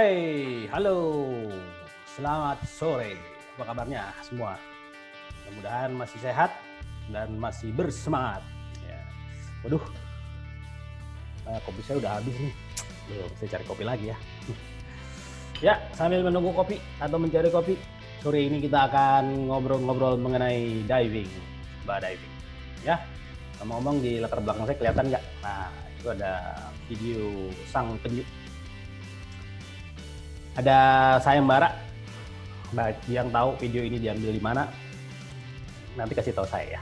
Hey, halo, selamat sore. Apa kabarnya semua? Mudah-mudahan masih sehat dan masih bersemangat. Ya. Waduh, kopi saya udah habis nih. Belum, saya cari kopi lagi ya. Ya, sambil menunggu kopi atau mencari kopi, sore ini kita akan ngobrol-ngobrol mengenai diving, scuba diving. Ya, ngomong-ngomong di latar belakang saya kelihatan nggak? Nah, itu ada video sang penyu. Ada sayembara. Bagi yang tahu video ini diambil di mana, nanti kasih tahu saya ya.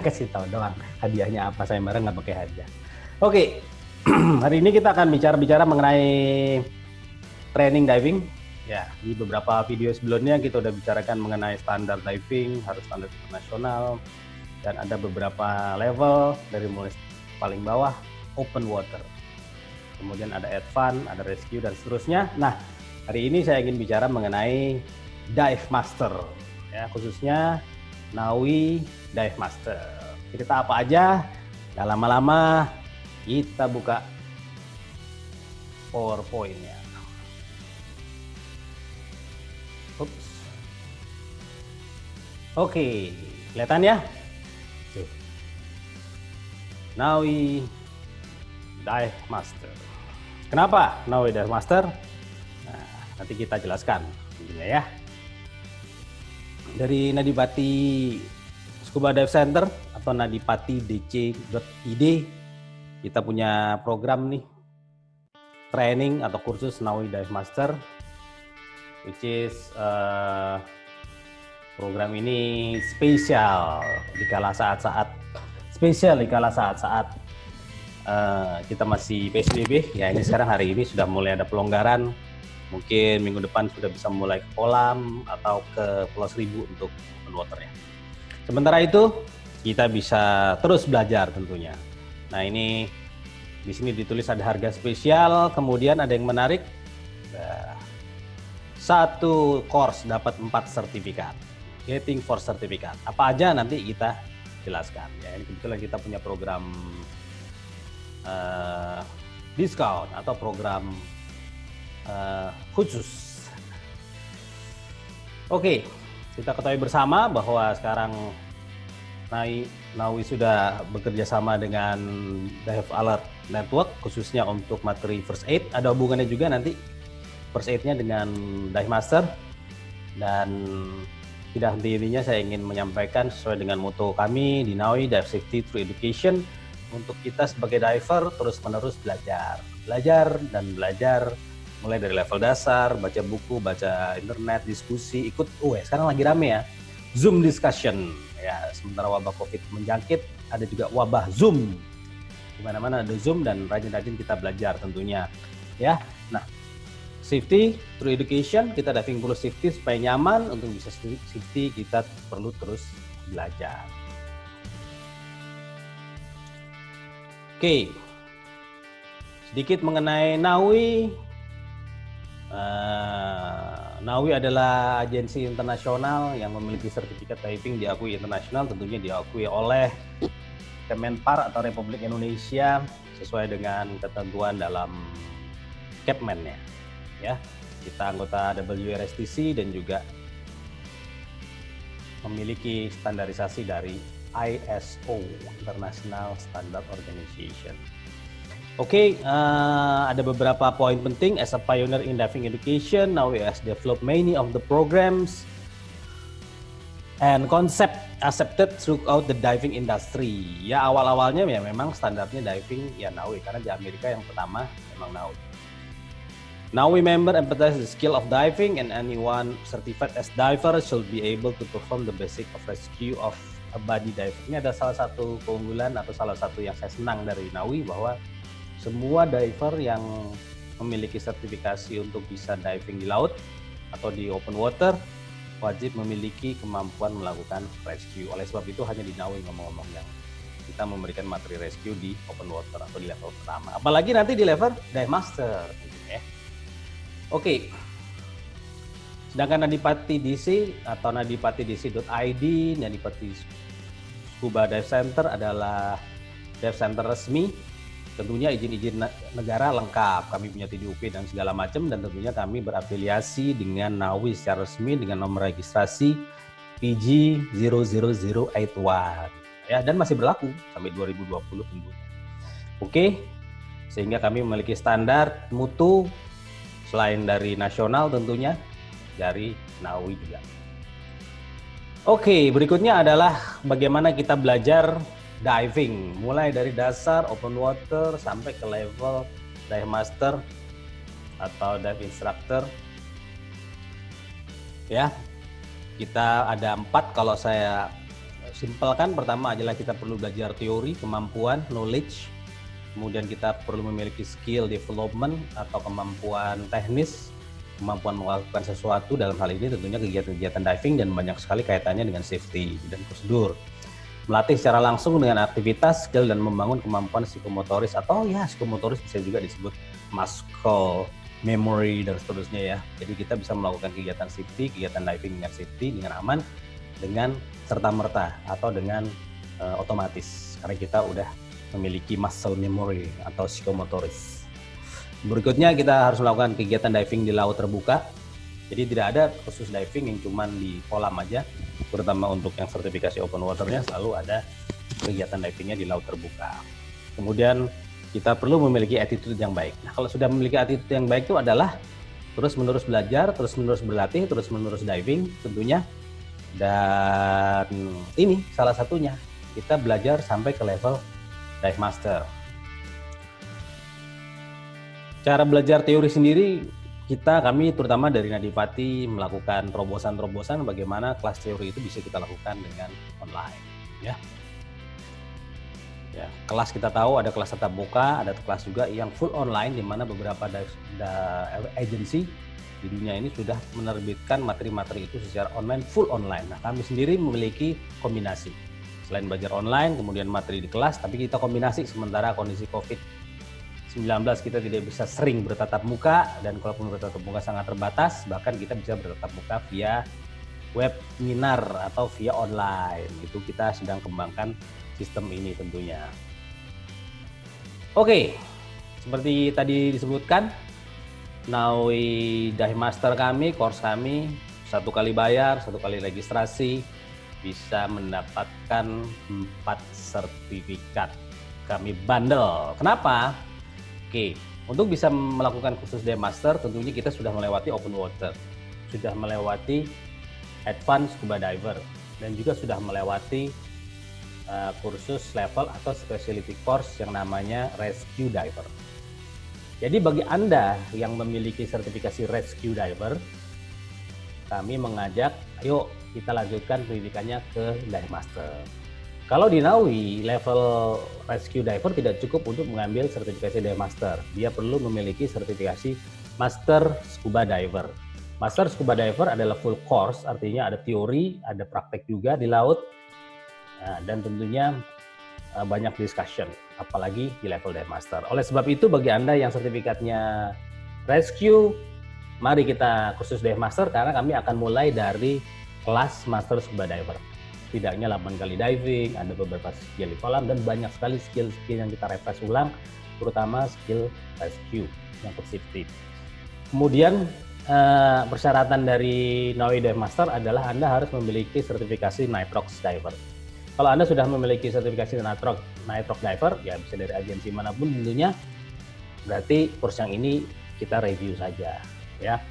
Kasih tahu doang hadiahnya apa, sayembara nggak pakai hadiah. Oke, hari ini kita akan bicara mengenai training diving. Ya, di beberapa video sebelumnya kita udah bicarakan mengenai standar diving, harus standar internasional, dan ada beberapa level dari mulai paling bawah, open water. Kemudian ada advance, ada rescue, dan seterusnya. Nah, hari ini saya ingin bicara mengenai Dive Master, ya, khususnya NAUI Dive Master. Cerita apa aja? Gak lama-lama kita buka PowerPoint-nya. Ups. Oke, kelihatan ya? NAUI Dive Master. Kenapa NAUI Dive Master? Nah, nanti kita jelaskan intinya ya. Dari Nadipati Scuba Dive Center atau nadipatidc.id, kita punya program nih, training atau kursus NAUI Dive Master, which is program ini spesial dikala saat-saat kita masih PSBB. Ya, ini sekarang hari ini sudah mulai ada pelonggaran. Mungkin minggu depan sudah bisa mulai ke kolam atau ke Pulau Seribu untuk open water ya. Sementara itu kita bisa terus belajar tentunya. Nah, ini di sini ditulis ada harga spesial, kemudian ada yang menarik. Satu course dapat 4 sertifikat. Getting for sertifikat. Apa aja nanti kita jelaskan. Ya, ini kebetulan kita punya program diskon atau program khusus. Oke, kita ketahui bersama bahwa sekarang NAUI sudah bekerja sama dengan Dive Alert Network khususnya untuk materi first aid. Ada hubungannya juga nanti first aid-nya dengan Dive Master. Dan tidak henti-hentinya saya ingin menyampaikan sesuai dengan moto kami di NAUI, Dive Safety Through Education, untuk kita sebagai diver terus-menerus belajar dan belajar, mulai dari level dasar, baca buku, baca internet, diskusi, ikut sekarang lagi rame ya, Zoom discussion ya. Sementara wabah COVID menjangkit, ada juga wabah Zoom, di mana-mana ada Zoom, dan rajin-rajin kita belajar tentunya ya. Nah, safety through education, kita diving perlu safety supaya nyaman. Untuk bisa safety kita perlu terus belajar. Oke, sedikit mengenai NAUI. NAUI adalah agensi internasional yang memiliki sertifikat diving diakui internasional, tentunya diakui oleh Kemenpar atau Republik Indonesia sesuai dengan ketentuan dalam Capman-nya. Ya, kita anggota WRSTC dan juga memiliki standarisasi dari ISO, International Standard Organization. Oke, ada beberapa poin penting. As a pioneer in diving education, NAUI has developed many of the programs and concept accepted throughout the diving industry. Ya, awal-awalnya ya memang standarnya diving ya NAUI, karena di Amerika yang pertama memang NAUI. NAUI member emphasize the skill of diving, and anyone certified as diver should be able to perform the basic of rescue of a body diver. Ini ada salah satu keunggulan atau salah satu yang saya senang dari NAUI, bahwa semua diver yang memiliki sertifikasi untuk bisa diving di laut atau di open water wajib memiliki kemampuan melakukan rescue. Oleh sebab itu hanya di NAUI ngomong-ngomong yang kita memberikan materi rescue di open water atau di level pertama. Apalagi nanti di level Dive Master. Oke. Sedangkan Nadipati DC atau nadipatidc.id, Nadipati Scuba Dive Center adalah dive center resmi Tentunya izin-izin negara lengkap, kami punya TDUP dan segala macam, dan tentunya kami berafiliasi dengan NAUI secara resmi dengan nomor registrasi PG00081 ya, dan masih berlaku sampai 2020 tentunya. Oke, sehingga kami memiliki standar mutu selain dari nasional tentunya dari NAUI juga. Oke, berikutnya adalah bagaimana kita belajar diving, mulai dari dasar open water sampai ke level dive master atau dive instructor. Ya, kita ada 4 kalau saya simpelkan. Pertama adalah kita perlu belajar teori, kemampuan, knowledge. Kemudian kita perlu memiliki skill development atau kemampuan teknis, kemampuan melakukan sesuatu, dalam hal ini tentunya kegiatan-kegiatan diving, dan banyak sekali kaitannya dengan safety dan prosedur. Melatih secara langsung dengan aktivitas, skill, dan membangun kemampuan psikomotoris, atau ya psikomotoris bisa juga disebut muscle memory dan seterusnya ya. Jadi kita bisa melakukan kegiatan safety, kegiatan diving dengan safety, dengan aman, dengan serta-merta atau dengan otomatis, karena kita udah memiliki muscle memory atau psikomotoris. Berikutnya kita harus melakukan kegiatan diving di laut terbuka. Jadi tidak ada khusus diving yang cuma di kolam aja, terutama untuk yang sertifikasi open waternya selalu ada kegiatan divingnya di laut terbuka. Kemudian kita perlu memiliki attitude yang baik. Nah, kalau sudah memiliki attitude yang baik itu adalah terus-menerus belajar, terus-menerus berlatih, terus-menerus diving tentunya. Dan ini salah satunya, kita belajar sampai ke level dive master. Cara belajar teori sendiri, kami terutama dari Nadipati melakukan terobosan-terobosan bagaimana kelas teori itu bisa kita lakukan dengan online. Ya, kelas kita tahu ada kelas tatap muka, ada kelas juga yang full online, di mana beberapa agensi di dunia ini sudah menerbitkan materi-materi itu secara online, full online. Nah, kami sendiri memiliki kombinasi. Selain belajar online, kemudian materi di kelas, tapi kita kombinasi. Sementara kondisi COVID-19 kita tidak bisa sering bertatap muka, dan kalaupun bertatap muka sangat terbatas, bahkan kita bisa bertatap muka via webinar atau via online. Itu kita sedang kembangkan sistem ini tentunya. Oke, seperti tadi disebutkan, NAUI Dive Master kami, course kami, 1 kali bayar, 1 kali registrasi, bisa mendapatkan 4 sertifikat. Kami bundle. Kenapa? Oke, untuk bisa melakukan kursus Dive Master tentunya kita sudah melewati open water, sudah melewati advanced scuba diver, dan juga sudah melewati kursus level atau specialty course yang namanya rescue diver. Jadi bagi Anda yang memiliki sertifikasi rescue diver, kami mengajak, ayo kita lanjutkan pendidikannya ke Dive Master. Kalau di NAUI, level rescue diver tidak cukup untuk mengambil sertifikasi Dive Master. Dia perlu memiliki sertifikasi Master Scuba Diver. Master Scuba Diver adalah full course, artinya ada teori, ada praktek juga di laut, dan tentunya banyak discussion, apalagi di level Dive Master. Oleh sebab itu, bagi Anda yang sertifikatnya rescue, mari kita kursus Dive Master, karena kami akan mulai dari kelas Master Scuba Diver. Setidaknya 8 kali diving, ada beberapa skill di kolam, dan banyak sekali skill-skill yang kita refresh ulang, terutama skill rescue yang safety. Kemudian persyaratan dari NAUI Dive Master adalah Anda harus memiliki sertifikasi Nitrox Diver. Kalau Anda sudah memiliki sertifikasi Nitrox Diver, ya bisa dari agensi manapun tentunya, berarti course yang ini kita review saja, ya.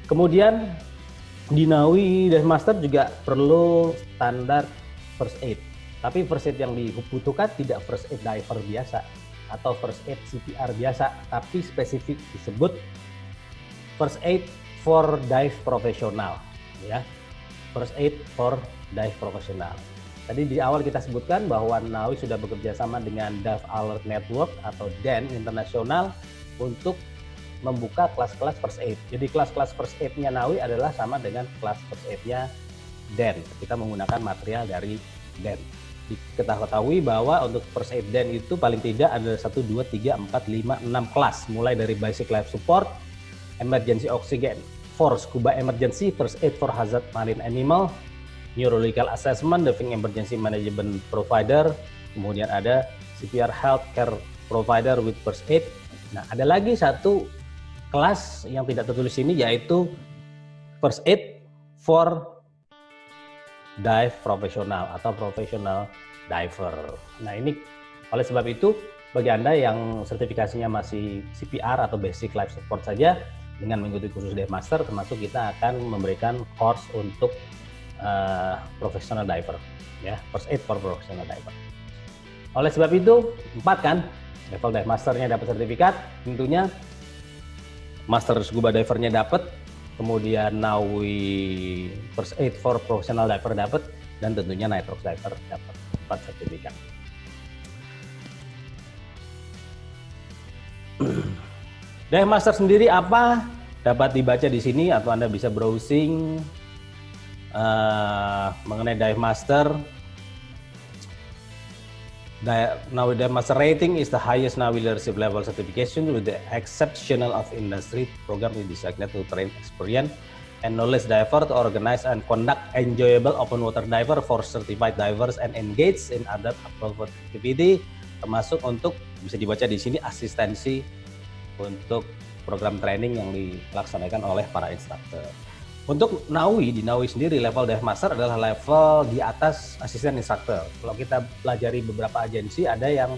Kemudian di NAUI Dive Master juga perlu standar first aid. Tapi first aid yang dibutuhkan tidak first aid diver biasa atau first aid CPR biasa, tapi spesifik disebut first aid for dive profesional, ya. First aid for dive profesional. Tadi di awal kita sebutkan bahwa NAUI sudah bekerja sama dengan Dive Alert Network atau DAN Internasional untuk membuka kelas-kelas first aid. Jadi kelas-kelas first aid-nya NAUI adalah sama dengan kelas first aid-nya DAN. Kita menggunakan material dari DAN. Kita ketahui bahwa untuk first aid DAN itu paling tidak ada 1, 2, 3, 4, 5, 6 kelas. Mulai dari basic life support, emergency oxygen for scuba emergency, first aid for hazard marine animal, neurological assessment, diving emergency management provider, kemudian ada CPR healthcare provider with first aid. Nah, ada lagi satu kelas yang tidak tertulis ini, yaitu first aid for dive profesional atau professional diver. Nah, ini oleh sebab itu bagi Anda yang sertifikasinya masih CPR atau basic life support saja, dengan mengikuti kursus Dive Master, termasuk kita akan memberikan course untuk professional diver, ya, first aid for professional diver. Oleh sebab itu, 4 kan, level Dive Masternya dapat sertifikat, tentunya Master Scuba Divernya dapat, kemudian NAUI First Aid for Professional Diver dapat, dan tentunya Nitrox Diver dapat 4 sertifikat. Dive Master sendiri apa? Dapat dibaca di sini atau Anda bisa browsing mengenai Dive Master. NAUI Dive Master rating is the highest NAUI leadership level certification with the exceptional of industry program is designed to train experienced and knowledge diver to organize and conduct enjoyable open water diver for certified divers and engage in other appropriate activity, termasuk untuk bisa dibaca di sini asistensi untuk program training yang dilaksanakan oleh para instruktur. Untuk NAUI, di NAUI sendiri level Dive Master adalah level di atas asisten instruktur. Kalau kita pelajari beberapa agensi, ada yang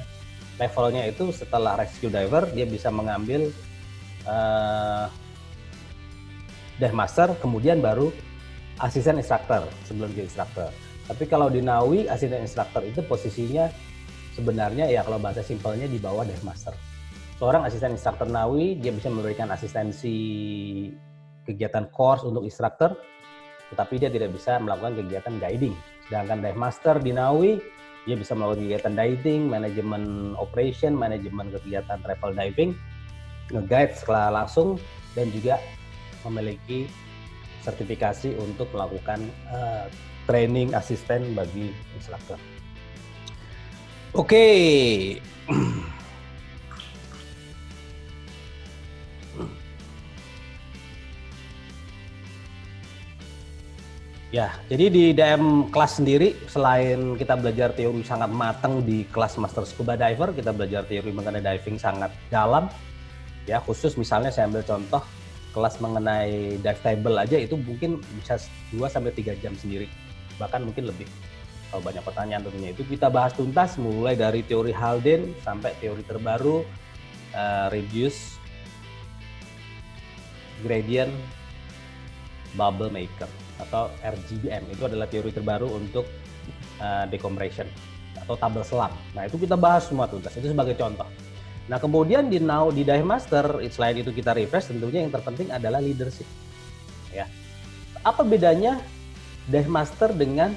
levelnya itu setelah rescue diver, dia bisa mengambil Dive Master, kemudian baru asisten instruktur sebelum jadi instruktur. Tapi kalau di NAUI, asisten instruktur itu posisinya sebenarnya ya kalau bahasa simpelnya di bawah Dive Master. Seorang asisten instruktur NAUI, dia bisa memberikan asistensi kegiatan course untuk instruktur, tetapi dia tidak bisa melakukan kegiatan guiding. Sedangkan Dive Master di NAUI, dia bisa melakukan kegiatan diving, manajemen operation, manajemen kegiatan travel diving, nge-guide secara langsung, dan juga memiliki sertifikasi untuk melakukan training asisten bagi instruktur. Oke. Ya, jadi di DM kelas sendiri, selain kita belajar teori sangat matang di kelas Master Scuba Diver, kita belajar teori mengenai diving sangat dalam. Ya, khusus misalnya saya ambil contoh kelas mengenai dive table aja itu mungkin bisa 2-3 jam sendiri, bahkan mungkin lebih. Kalau banyak pertanyaan tentunya itu kita bahas tuntas, mulai dari teori Haldane sampai teori terbaru reduce gradient bubble maker atau RGBM. Itu adalah teori terbaru untuk decompression atau tabel selam. Nah, itu kita bahas semua tuntas, itu sebagai contoh. Nah, kemudian di Dive Master, selain itu kita refresh, tentunya yang terpenting adalah leadership. Ya. Apa bedanya Dive Master dengan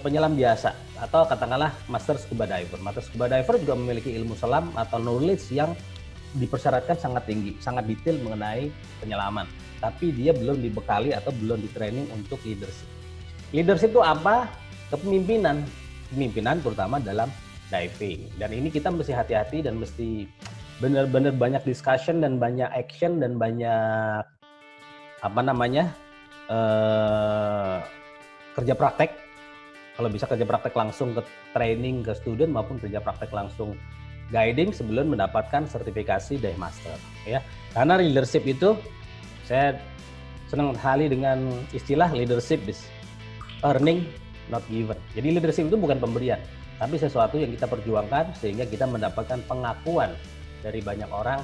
penyelam biasa atau katakanlah Master Scuba Diver? Master Scuba Diver juga memiliki ilmu selam atau knowledge yang dipersyaratkan sangat tinggi, sangat detail mengenai penyelaman. Tapi dia belum dibekali atau belum di-training untuk leadership. Leadership itu apa? Kepemimpinan. Kepemimpinan terutama dalam diving. Dan ini kita mesti hati-hati dan mesti benar-benar banyak discussion dan banyak action dan banyak kerja praktek. Kalau bisa kerja praktek langsung ke training ke student maupun kerja praktek langsung guiding sebelum mendapatkan sertifikasi Dive Master. Ya, karena leadership itu saya senang sekali dengan istilah leadership is earning not given. Jadi leadership itu bukan pemberian, tapi sesuatu yang kita perjuangkan sehingga kita mendapatkan pengakuan dari banyak orang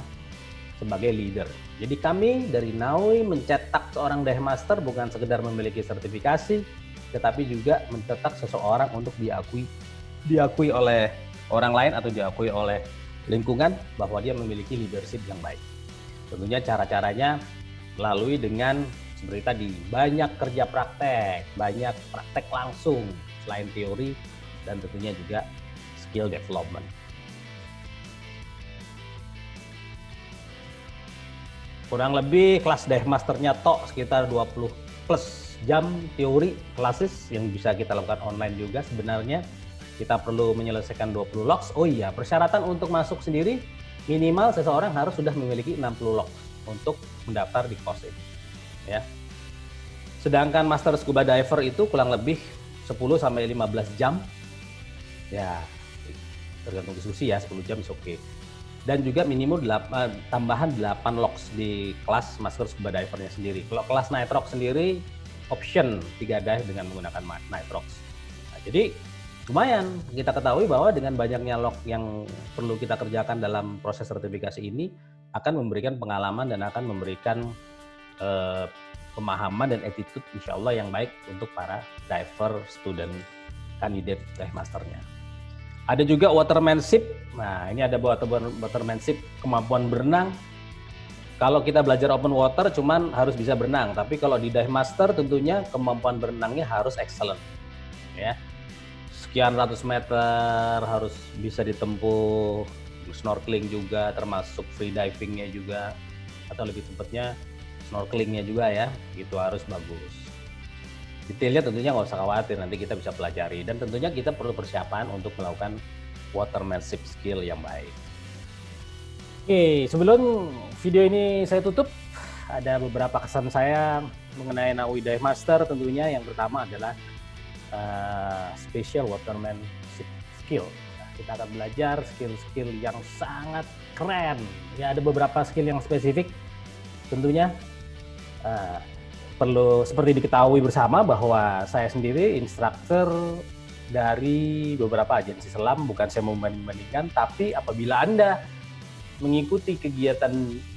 sebagai leader. Jadi kami dari NAUI mencetak seorang Dive Master bukan sekedar memiliki sertifikasi, tetapi juga mencetak seseorang untuk diakui oleh orang lain atau diakui oleh lingkungan bahwa dia memiliki leadership yang baik. Tentunya cara-caranya melalui dengan seperti tadi, banyak kerja praktek, banyak praktek langsung selain teori, dan tentunya juga skill development. Kurang lebih kelas Dive Masternya sekitar 20 plus jam teori classes yang bisa kita lakukan online juga. Sebenarnya kita perlu menyelesaikan 20 logs. Oh iya, persyaratan untuk masuk sendiri minimal seseorang harus sudah memiliki 60 logs untuk mendaftar di course ini. Ya. Sedangkan Master Scuba Diver itu kurang lebih 10-15 jam. Ya. tergantung diskusi ya, 10 jam is oke. Dan juga minimum tambahan 8 locks di kelas Master Scuba Divernya sendiri. Kalau kelas Nitrox sendiri, option 3 dive dengan menggunakan Nitrox. Nah, jadi lumayan kita ketahui bahwa dengan banyaknya lock yang perlu kita kerjakan dalam proses sertifikasi ini akan memberikan pengalaman dan akan memberikan pemahaman dan attitude insya Allah yang baik untuk para diver, student, kandidat dive masternya. Ada juga watermanship. Nah, ini ada watermanship, kemampuan berenang. Kalau kita belajar open water cuman harus bisa berenang, tapi kalau di dive master tentunya kemampuan berenangnya harus excellent. Ya. Sekian ratus meter harus bisa ditempuh, snorkeling juga termasuk free divingnya juga, atau lebih tepatnya snorkelingnya juga ya, itu harus bagus. Detailnya tentunya nggak usah khawatir, nanti kita bisa pelajari. Dan tentunya kita perlu persiapan untuk melakukan watermanship skill yang baik. Oke, sebelum video ini saya tutup, ada beberapa kesan saya mengenai NAUI Dive Master. Tentunya yang pertama adalah special watermanship skill. Nah, kita akan belajar skill-skill yang sangat keren. Ya, ada beberapa skill yang spesifik. Tentunya perlu seperti diketahui bersama bahwa saya sendiri instruktur dari beberapa agensi selam, bukan saya membanding-bandingkan, tapi apabila Anda mengikuti kegiatan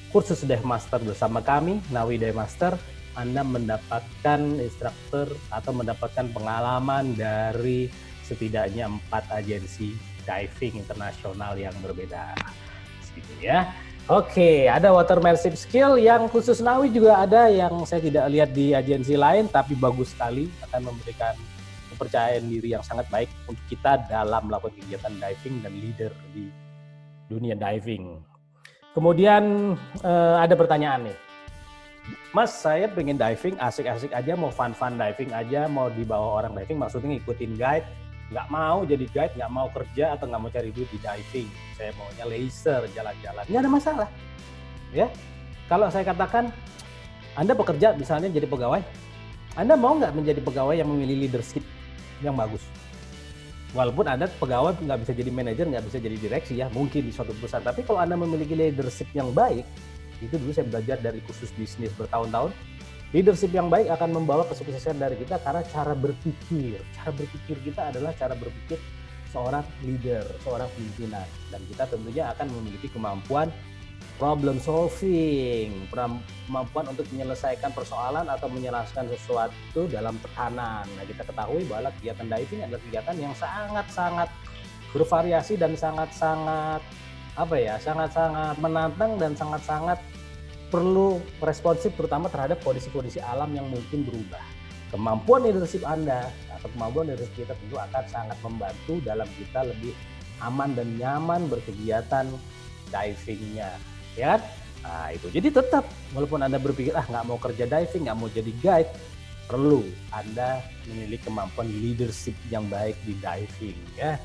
kursus Dive Master bersama kami, NAUI Dive Master, Anda mendapatkan instruktur atau mendapatkan pengalaman dari setidaknya 4 agensi diving internasional yang berbeda. Segitu ya. Oke, ada watermanship skill yang khusus NAUI juga ada yang saya tidak lihat di agensi lain, tapi bagus sekali, akan memberikan kepercayaan diri yang sangat baik untuk kita dalam melakukan kegiatan diving dan leader di dunia diving. Kemudian ada pertanyaan nih, Mas, saya pengen diving asik-asik aja, mau fun-fun diving aja, mau dibawa orang diving, maksudnya ngikutin guide, nggak mau jadi guide, nggak mau kerja atau nggak mau cari duit di diving. Saya maunya leisure, jalan-jalan. Nggak ada masalah. Ya, kalau saya katakan, Anda bekerja misalnya jadi pegawai, Anda mau nggak menjadi pegawai yang memilih leadership yang bagus? Walaupun Anda pegawai nggak bisa jadi manajer, nggak bisa jadi direksi ya, mungkin di suatu perusahaan. Tapi kalau Anda memiliki leadership yang baik, itu dulu saya belajar dari kursus bisnis bertahun-tahun. Leadership yang baik akan membawa kesuksesan dari kita karena cara berpikir. Cara berpikir kita adalah cara berpikir seorang leader, seorang pimpinan. Dan kita tentunya akan memiliki kemampuan problem solving, kemampuan untuk menyelesaikan persoalan atau menyelesaikan sesuatu dalam tekanan. Nah, kita ketahui bahwa kegiatan diving adalah kegiatan yang sangat-sangat bervariasi dan sangat-sangat sangat-sangat menantang dan sangat-sangat perlu responsif terutama terhadap kondisi-kondisi alam yang mungkin berubah. Kemampuan leadership Anda atau kemampuan leadership kita tentu akan sangat membantu dalam kita lebih aman dan nyaman berkegiatan divingnya, ya kan? Nah, itu. Jadi tetap walaupun Anda berpikir nggak mau kerja diving, nggak mau jadi guide, perlu Anda memiliki kemampuan leadership yang baik di diving, ya.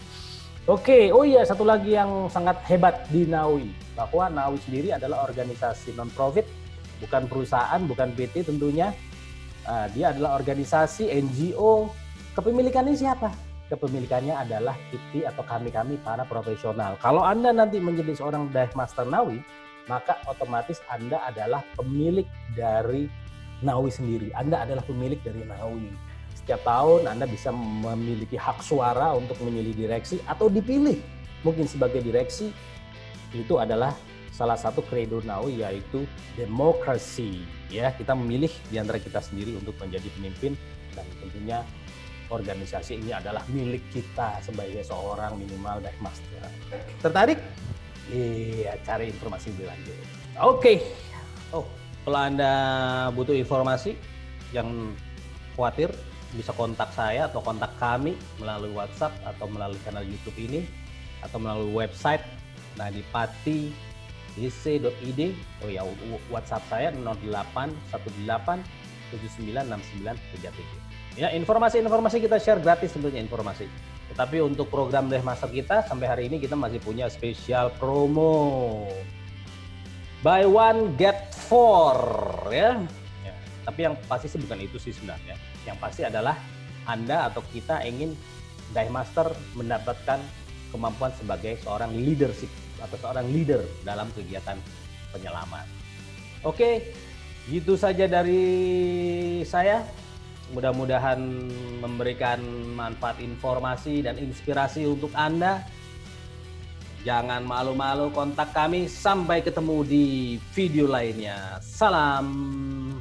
Oke, oh iya, satu lagi yang sangat hebat di NAUI, bahwa NAUI sendiri adalah organisasi non-profit, bukan perusahaan, bukan PT tentunya. Dia adalah organisasi NGO. Kepemilikannya siapa? Kepemilikannya adalah kita atau kami para profesional. Kalau Anda nanti menjadi seorang Dive Master NAUI, maka otomatis Anda adalah pemilik dari NAUI sendiri. Anda adalah pemilik dari NAUI. Setiap tahun Anda bisa memiliki hak suara untuk memilih direksi atau dipilih mungkin sebagai direksi. Itu adalah salah satu kredo NAUI, yaitu demokrasi. Ya, kita memilih di antara kita sendiri untuk menjadi pemimpin, dan tentunya organisasi ini adalah milik kita sebagai seorang minimal Dive Master. Tertarik? Iya, cari informasi lebih lanjut. Oke. Kalau Anda butuh informasi, jangan khawatir, bisa kontak saya atau kontak kami melalui WhatsApp atau melalui kanal YouTube ini atau melalui website nadipati.ic.id. WhatsApp saya 0818796933. Ya, informasi-informasi kita share gratis tentunya informasi. Tetapi untuk program Dive Master kita sampai hari ini kita masih punya spesial promo. Buy one get four, ya. Tapi yang pasti sih bukan itu sih sebenarnya. Yang pasti adalah Anda atau kita ingin Dive Master mendapatkan kemampuan sebagai seorang leadership atau seorang leader dalam kegiatan penyelaman. Oke, gitu saja dari saya. Mudah-mudahan memberikan manfaat informasi dan inspirasi untuk Anda. Jangan malu-malu kontak kami. Sampai ketemu di video lainnya. Salam.